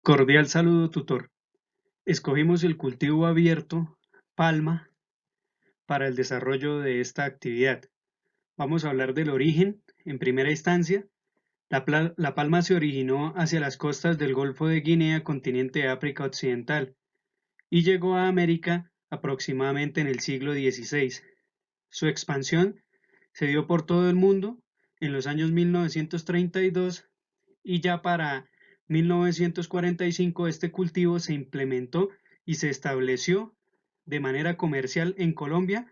Cordial saludo, tutor. Escogimos el cultivo abierto, palma, para el desarrollo de esta actividad. Vamos a hablar del origen. En primera instancia, la palma se originó hacia las costas del Golfo de Guinea, continente de África Occidental, y llegó a América aproximadamente en el siglo XVI. Su expansión se dio por todo el mundo en los años 1932 y ya para 1945 este cultivo se implementó y se estableció de manera comercial en Colombia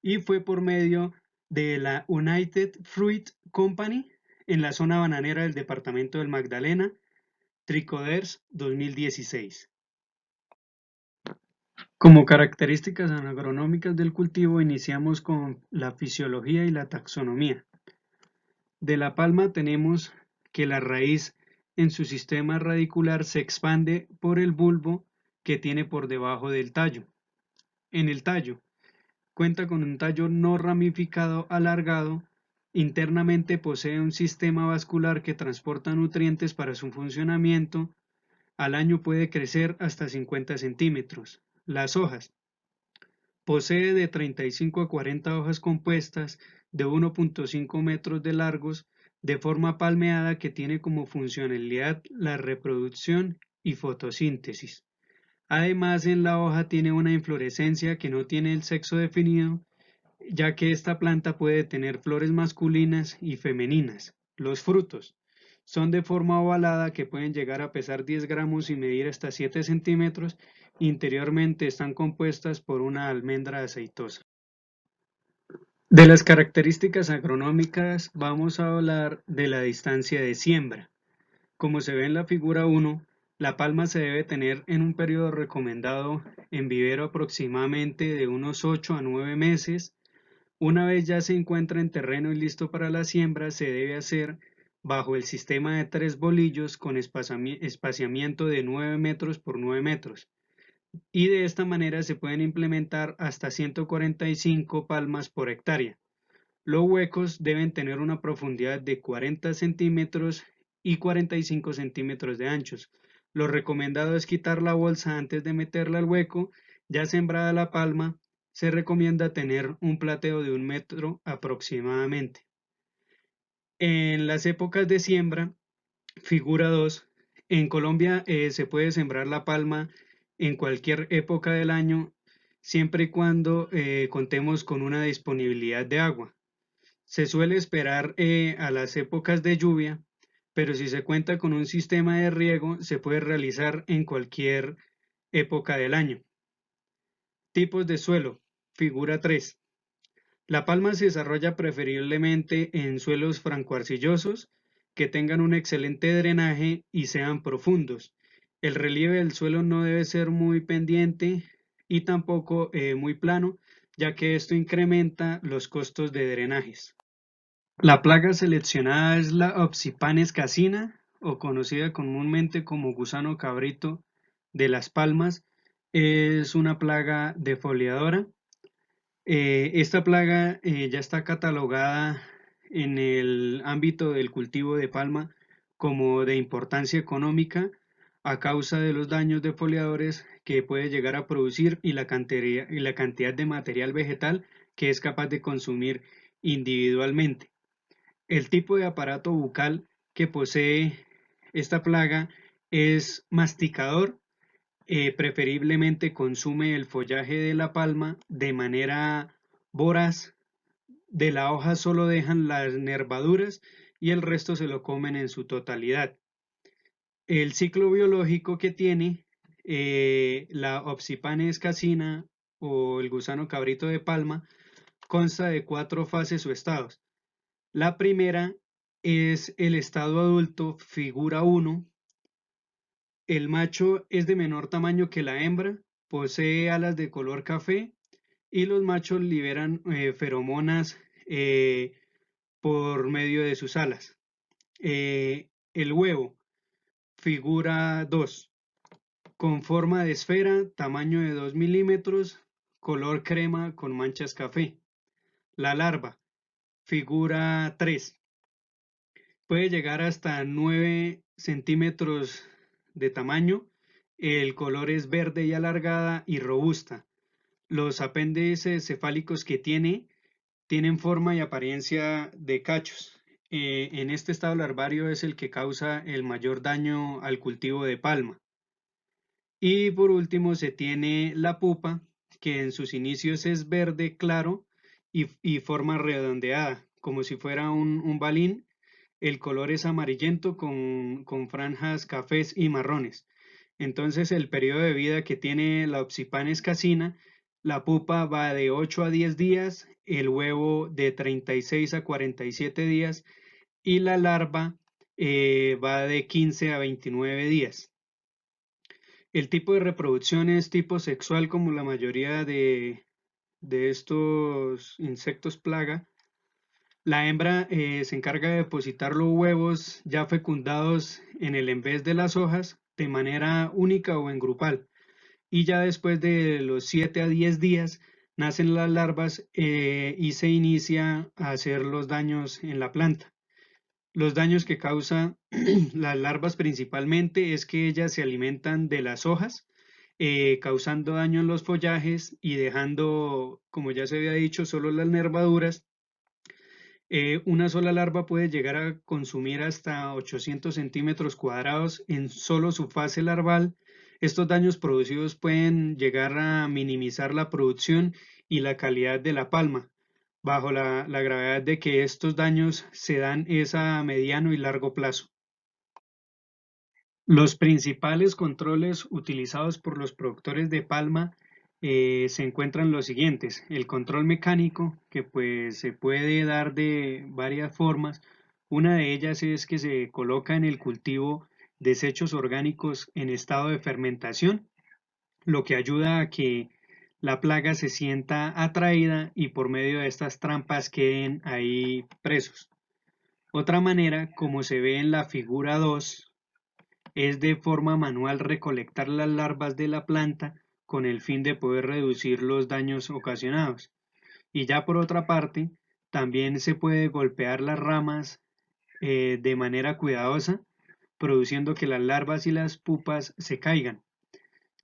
y fue por medio de la United Fruit Company en la zona bananera del departamento del Magdalena, Tricoders 2016. Como características agronómicas del cultivo iniciamos con la fisiología y la taxonomía. De la palma tenemos que la raíz en su sistema radicular se expande por el bulbo que tiene por debajo del tallo. En el tallo, cuenta con un tallo no ramificado alargado, internamente posee un sistema vascular que transporta nutrientes para su funcionamiento, al año puede crecer hasta 50 centímetros. Las hojas, posee de 35 a 40 hojas compuestas de 1.5 metros de largos, de forma palmeada que tiene como funcionalidad la reproducción y fotosíntesis. Además, en la hoja tiene una inflorescencia que no tiene el sexo definido, ya que esta planta puede tener flores masculinas y femeninas. Los frutos son de forma ovalada que pueden llegar a pesar 10 gramos y medir hasta 7 centímetros. Interiormente están compuestas por una almendra aceitosa. De las características agronómicas vamos a hablar de la distancia de siembra. Como se ve en la figura 1, la palma se debe tener en un periodo recomendado en vivero aproximadamente de unos 8 a 9 meses. Una vez ya se encuentra en terreno y listo para la siembra, se debe hacer bajo el sistema de 3 bolillos con espaciamiento de 9 metros por 9 metros. Y de esta manera se pueden implementar hasta 145 palmas por hectárea. Los huecos deben tener una profundidad de 40 centímetros y 45 centímetros de anchos. Lo recomendado es quitar la bolsa antes de meterla al hueco. Ya sembrada la palma, se recomienda tener un plateo de 1 metro aproximadamente. En las épocas de siembra, figura 2, en Colombia se puede sembrar la palma en cualquier época del año, siempre y cuando contemos con una disponibilidad de agua. Se suele esperar a las épocas de lluvia, pero si se cuenta con un sistema de riego, se puede realizar en cualquier época del año. Tipos de suelo. Figura 3. La palma se desarrolla preferiblemente en suelos francoarcillosos que tengan un excelente drenaje y sean profundos. El relieve del suelo no debe ser muy pendiente y tampoco muy plano, ya que esto incrementa los costos de drenajes. La plaga seleccionada es la Opsipanes casina, o conocida comúnmente como gusano cabrito de las palmas. Es una plaga defoliadora. Esta plaga ya está catalogada en el ámbito del cultivo de palma como de importancia económica a causa de los daños defoliadores que puede llegar a producir y la cantidad de material vegetal que es capaz de consumir individualmente. El tipo de aparato bucal que posee esta plaga es masticador, preferiblemente consume el follaje de la palma de manera voraz, de la hoja solo dejan las nervaduras y el resto se lo comen en su totalidad. El ciclo biológico que tiene la Opsipanes casina o el gusano cabrito de palma consta de 4 fases o estados. La primera es el estado adulto, figura 1. El macho es de menor tamaño que la hembra, posee alas de color café y los machos liberan feromonas por medio de sus alas. El huevo, figura 2, con forma de esfera, tamaño de 2 milímetros, color crema con manchas café. La larva, figura 3, puede llegar hasta 9 centímetros de tamaño, el color es verde y alargada y robusta. Los apéndices cefálicos que tienen forma y apariencia de cachos. En este estado larvario es el que causa el mayor daño al cultivo de palma. Y por último se tiene la pupa, que en sus inicios es verde claro y forma redondeada, como si fuera un balín. El color es amarillento con franjas cafés y marrones. Entonces el periodo de vida que tiene la Opsipanes casina, la pupa va de 8 a 10 días, el huevo de 36 a 47 días y la larva va de 15 a 29 días. El tipo de reproducción es tipo sexual como la mayoría de estos insectos plaga. La hembra se encarga de depositar los huevos ya fecundados en el envés de las hojas de manera única o en grupal. Y ya después de los 7 a 10 días nacen las larvas y se inicia a hacer los daños en la planta. Los daños que causan las larvas principalmente es que ellas se alimentan de las hojas, causando daño en los follajes y dejando, como ya se había dicho, solo las nervaduras. Una sola larva puede llegar a consumir hasta 800 centímetros cuadrados en solo su fase larval. Estos daños producidos pueden llegar a minimizar la producción y la calidad de la palma, bajo la gravedad de que estos daños se dan es a mediano y largo plazo. Los principales controles utilizados por los productores de palma se encuentran los siguientes: el control mecánico, que pues se puede dar de varias formas. Una de ellas es que se coloca en el cultivo desechos orgánicos en estado de fermentación, lo que ayuda a que la plaga se sienta atraída y por medio de estas trampas queden ahí presos. Otra manera, como se ve en la figura 2, es de forma manual recolectar las larvas de la planta con el fin de poder reducir los daños ocasionados. Y ya por otra parte, también se puede golpear las ramas de manera cuidadosa, produciendo que las larvas y las pupas se caigan,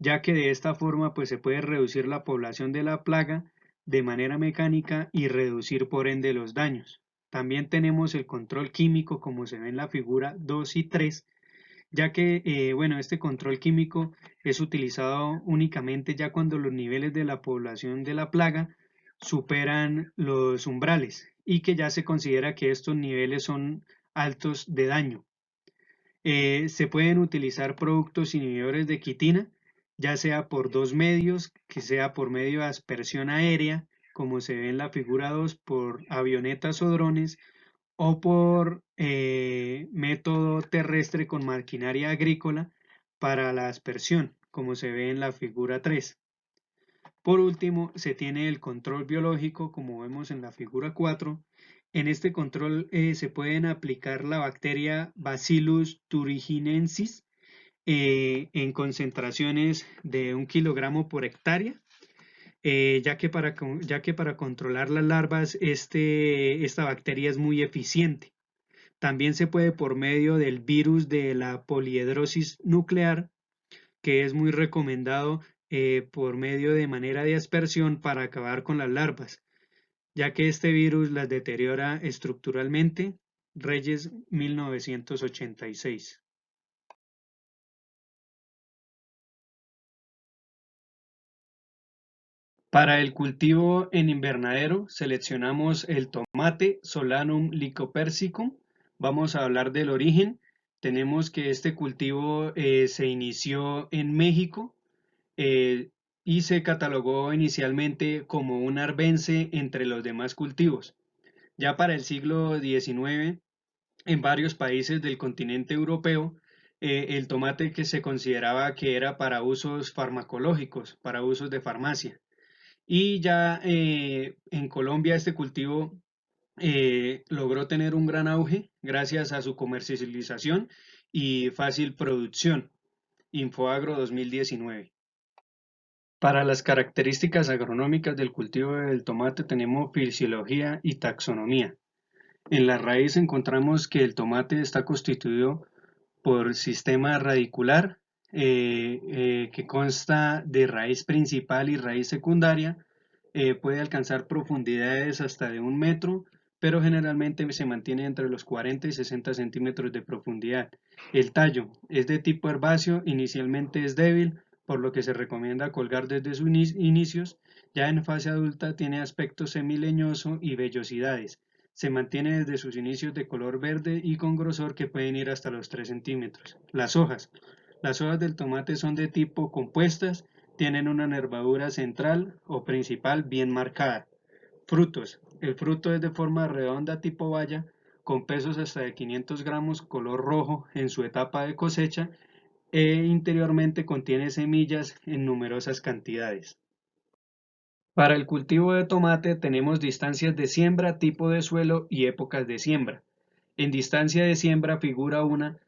ya que de esta forma pues se puede reducir la población de la plaga de manera mecánica y reducir por ende los daños. También tenemos el control químico como se ve en la figura 2 y 3, ya que bueno, este control químico es utilizado únicamente ya cuando los niveles de la población de la plaga superan los umbrales y que ya se considera que estos niveles son altos de daño. Se pueden utilizar productos inhibidores de quitina, ya sea por dos medios, que sea por medio de aspersión aérea, como se ve en la figura 2, por avionetas o drones, o por método terrestre con maquinaria agrícola para la aspersión, como se ve en la figura 3. Por último, se tiene el control biológico, como vemos en la figura 4. En este control se pueden aplicar la bacteria Bacillus thuringiensis en concentraciones de 1 kilogramo por hectárea, ya que para controlar las larvas esta bacteria es muy eficiente. También se puede por medio del virus de la poliedrosis nuclear, que es muy recomendado por medio de manera de aspersión para acabar con las larvas, ya que este virus las deteriora estructuralmente. Reyes 1986. Para el cultivo en invernadero seleccionamos el tomate Solanum lycopersicum. Vamos a hablar del origen. Tenemos que este cultivo se inició en México eh, y se catalogó inicialmente como un arbense entre los demás cultivos. Ya para el siglo XIX, en varios países del continente europeo, el tomate que se consideraba que era para usos farmacológicos, para usos de farmacia. Y ya en Colombia este cultivo logró tener un gran auge gracias a su comercialización y fácil producción. Infoagro 2019. Para las características agronómicas del cultivo del tomate tenemos fisiología y taxonomía. En la raíz encontramos que el tomate está constituido por sistema radicular, que consta de raíz principal y raíz secundaria. Puede alcanzar profundidades hasta de 1 metro, pero generalmente se mantiene entre los 40 y 60 centímetros de profundidad. El tallo es de tipo herbáceo, inicialmente es débil, por lo que se recomienda colgar desde sus inicios. Ya en fase adulta tiene aspecto semileñoso y vellosidades. Se mantiene desde sus inicios de color verde y con grosor que pueden ir hasta los 3 centímetros. Las hojas. Las hojas del tomate son de tipo compuestas, tienen una nervadura central o principal bien marcada. Frutos. El fruto es de forma redonda tipo baya, con pesos hasta de 500 gramos, color rojo en su etapa de cosecha e interiormente contiene semillas en numerosas cantidades. Para el cultivo de tomate tenemos distancias de siembra, tipo de suelo y épocas de siembra. En distancia de siembra figura una,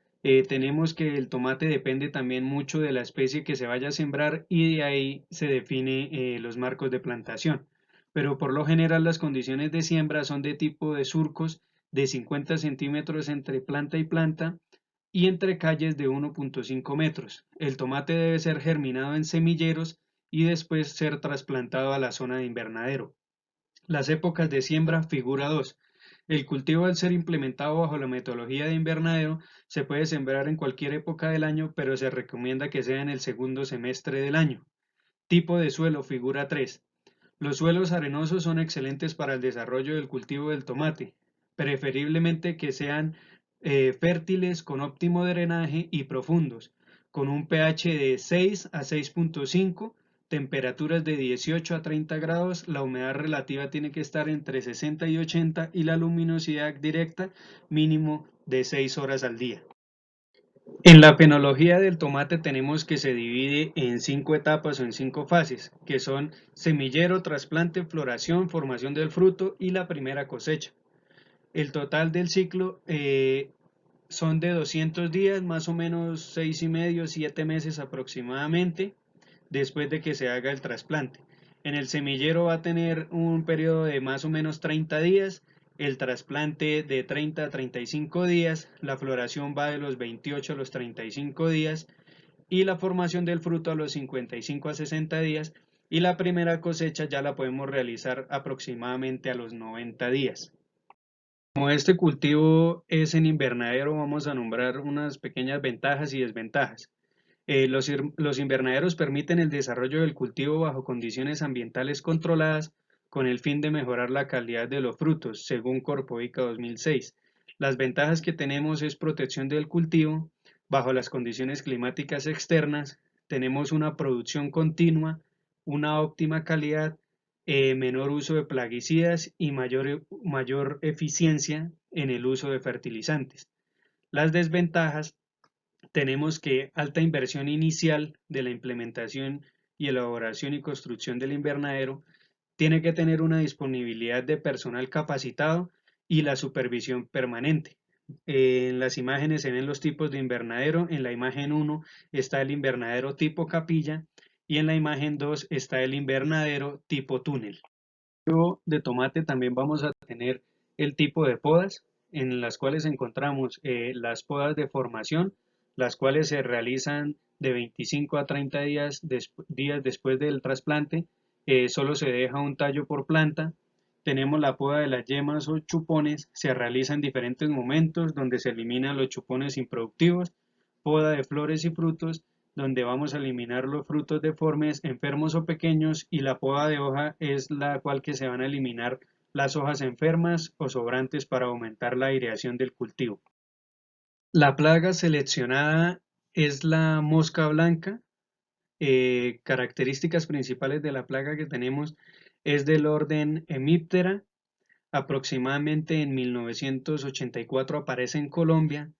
tenemos que el tomate depende también mucho de la especie que se vaya a sembrar y de ahí se define los marcos de plantación. Pero por lo general las condiciones de siembra son de tipo de surcos de 50 centímetros entre planta y planta y entre calles de 1,5 metros. El tomate debe ser germinado en semilleros y después ser trasplantado a la zona de invernadero. Las épocas de siembra, figura 2. El cultivo, al ser implementado bajo la metodología de invernadero, se puede sembrar en cualquier época del año, pero se recomienda que sea en el segundo semestre del año. Tipo de suelo, figura 3. Los suelos arenosos son excelentes para el desarrollo del cultivo del tomate, preferiblemente que sean fértiles, con óptimo drenaje y profundos, con un pH de 6 a 6,5, temperaturas de 18 a 30 grados, la humedad relativa tiene que estar entre 60 y 80 y la luminosidad directa mínimo de 6 horas al día. En la fenología del tomate tenemos que se divide en 5 etapas o en 5 fases, que son semillero, trasplante, floración, formación del fruto y la primera cosecha. El total del ciclo son de 200 días, más o menos 6,5, 7 meses aproximadamente, después de que se haga el trasplante. En el semillero va a tener un periodo de más o menos 30 días, el trasplante de 30 a 35 días, la floración va de los 28 a los 35 días y la formación del fruto a los 55 a 60 días y la primera cosecha ya la podemos realizar aproximadamente a los 90 días. Como este cultivo es en invernadero, vamos a nombrar unas pequeñas ventajas y desventajas. Los invernaderos permiten el desarrollo del cultivo bajo condiciones ambientales controladas con el fin de mejorar la calidad de los frutos, según Corpoica 2006. Las ventajas que tenemos es protección del cultivo bajo las condiciones climáticas externas, tenemos una producción continua, una óptima calidad, menor uso de plaguicidas y mayor eficiencia en el uso de fertilizantes. Las desventajas, tenemos que alta inversión inicial de la implementación y elaboración y construcción del invernadero, tiene que tener una disponibilidad de personal capacitado y la supervisión permanente. En las imágenes se ven los tipos de invernadero. En la imagen 1 está el invernadero tipo capilla y en la imagen 2 está el invernadero tipo túnel. De tomate también vamos a tener el tipo de podas en las cuales encontramos las podas de formación, las cuales se realizan de 25 a 30 días después del trasplante, solo se deja un tallo por planta. Tenemos la poda de las yemas o chupones, se realiza en diferentes momentos donde se eliminan los chupones improductivos, poda de flores y frutos, donde vamos a eliminar los frutos deformes, enfermos o pequeños, y la poda de hoja es la cual que se van a eliminar las hojas enfermas o sobrantes para aumentar la aireación del cultivo. La plaga seleccionada es la mosca blanca. Características principales de la plaga que tenemos es del orden Hemiptera. Aproximadamente en 1984 aparece en Colombia.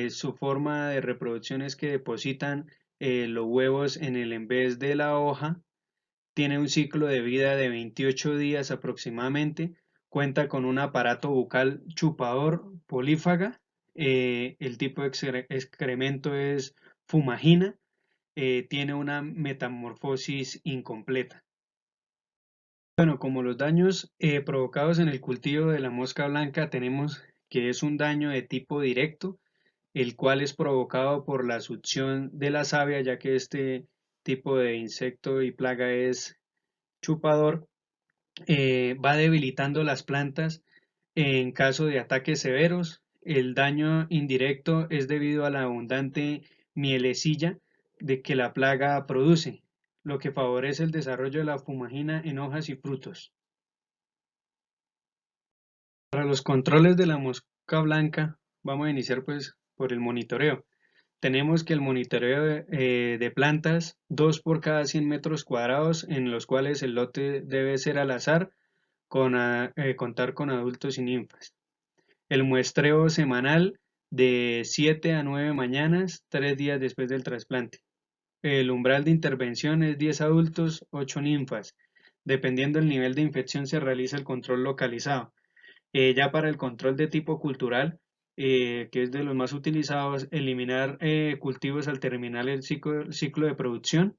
Su forma de reproducción es que depositan los huevos en el en vez de la hoja. Tiene un ciclo de vida de 28 días aproximadamente. Cuenta con un aparato bucal chupador polífaga. El tipo de excremento es fumagina. Tiene una metamorfosis incompleta. Bueno, como los daños provocados en el cultivo de la mosca blanca, tenemos que es un daño de tipo directo, el cual es provocado por la succión de la savia, ya que este tipo de insecto y plaga es chupador, va debilitando las plantas en caso de ataques severos. El daño indirecto es debido a la abundante mielecilla de que la plaga produce, lo que favorece el desarrollo de la fumagina en hojas y frutos. Para los controles de la mosca blanca, vamos a iniciar pues por el monitoreo. Tenemos que el monitoreo de plantas, 2 por cada 100 metros cuadrados, en los cuales el lote debe ser al azar, contar con adultos y ninfas. El muestreo semanal de 7 a 9 mañanas, 3 días después del trasplante. El umbral de intervención es 10 adultos, 8 ninfas. Dependiendo del nivel de infección se realiza el control localizado. Ya para el control de tipo cultural, que es de los más utilizados, eliminar cultivos al terminar el ciclo de producción,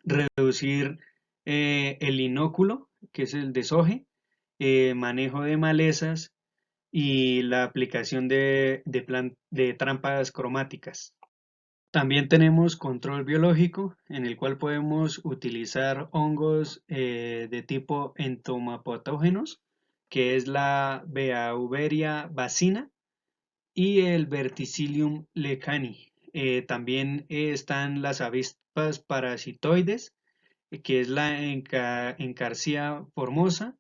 reducir el inóculo, que es el desoje, manejo de malezas y la aplicación de trampas cromáticas. También tenemos control biológico, en el cual podemos utilizar hongos de tipo entomopatógenos, que es la Beauveria bacina y el Verticillium lecani. También están las avispas parasitoides, que es la Encarsia formosa,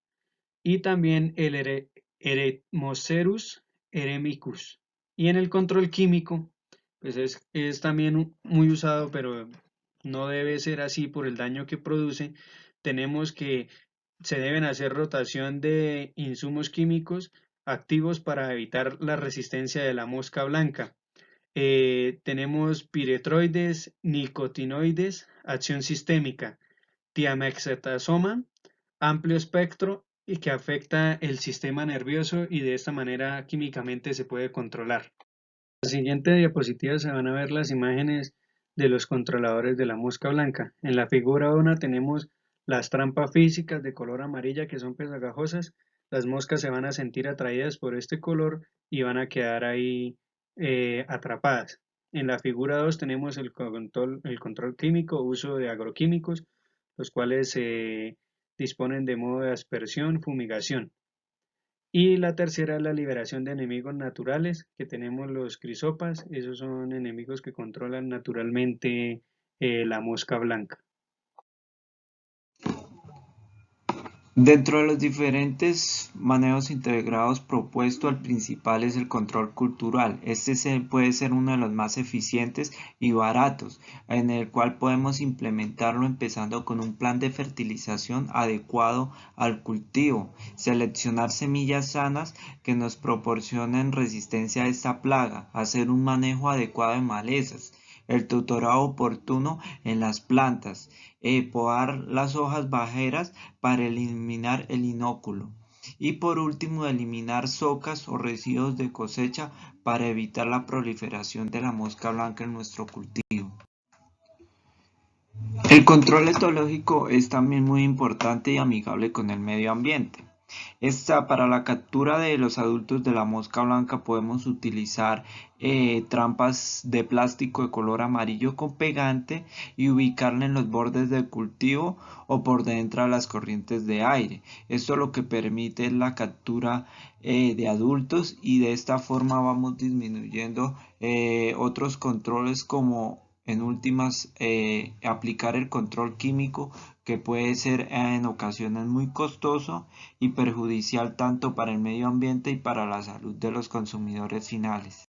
y también el Eretmocerus eremicus. Y en el control químico, pues es también muy usado, pero no debe ser así por el daño que produce. Tenemos que se deben hacer rotación de insumos químicos activos para evitar la resistencia de la mosca blanca. Tenemos piretroides, nicotinoides, acción sistémica, tiamexetasoma, amplio espectro y que afecta el sistema nervioso y de esta manera químicamente se puede controlar. En la siguiente diapositiva se van a ver las imágenes de los controladores de la mosca blanca. En la figura 1 tenemos las trampas físicas de color amarilla que son pegajosas. Las moscas se van a sentir atraídas por este color y van a quedar ahí atrapadas. En la figura 2 tenemos el control químico, uso de agroquímicos, los cuales se disponen de modo de aspersión, fumigación. Y la tercera es la liberación de enemigos naturales, que tenemos los crisopas, esos son enemigos que controlan naturalmente la mosca blanca. Dentro de los diferentes manejos integrados propuestos, el principal es el control cultural. Puede ser uno de los más eficientes y baratos, en el cual podemos implementarlo empezando con un plan de fertilización adecuado al cultivo, seleccionar semillas sanas que nos proporcionen resistencia a esta plaga, hacer un manejo adecuado de malezas, el tutorado oportuno en las plantas, podar las hojas bajeras para eliminar el inóculo. Y por último, eliminar socas o residuos de cosecha para evitar la proliferación de la mosca blanca en nuestro cultivo. El control etológico es también muy importante y amigable con el medio ambiente. Para la captura de los adultos de la mosca blanca podemos utilizar trampas de plástico de color amarillo con pegante y ubicarla en los bordes del cultivo o por dentro de las corrientes de aire. Esto lo que permite es la captura de adultos y de esta forma vamos disminuyendo otros controles como en últimas aplicar el control químico que puede ser en ocasiones muy costoso y perjudicial tanto para el medio ambiente y para la salud de los consumidores finales.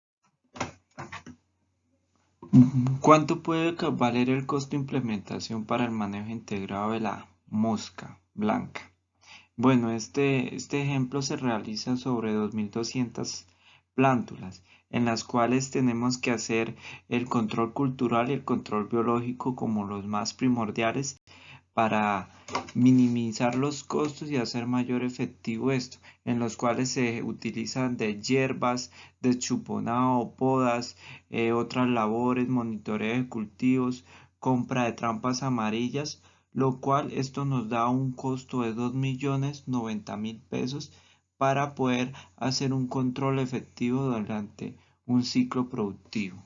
¿Cuánto puede valer el costo de implementación para el manejo integrado de la mosca blanca? Bueno, este ejemplo se realiza sobre 2.200 plántulas, en las cuales tenemos que hacer el control cultural y el control biológico como los más primordiales para minimizar los costos y hacer mayor efectivo esto, en los cuales se utilizan de hierbas, de chuponado, podas, otras labores, monitoreo de cultivos, compra de trampas amarillas, lo cual esto nos da un costo de 2.090.000 pesos para poder hacer un control efectivo durante un ciclo productivo.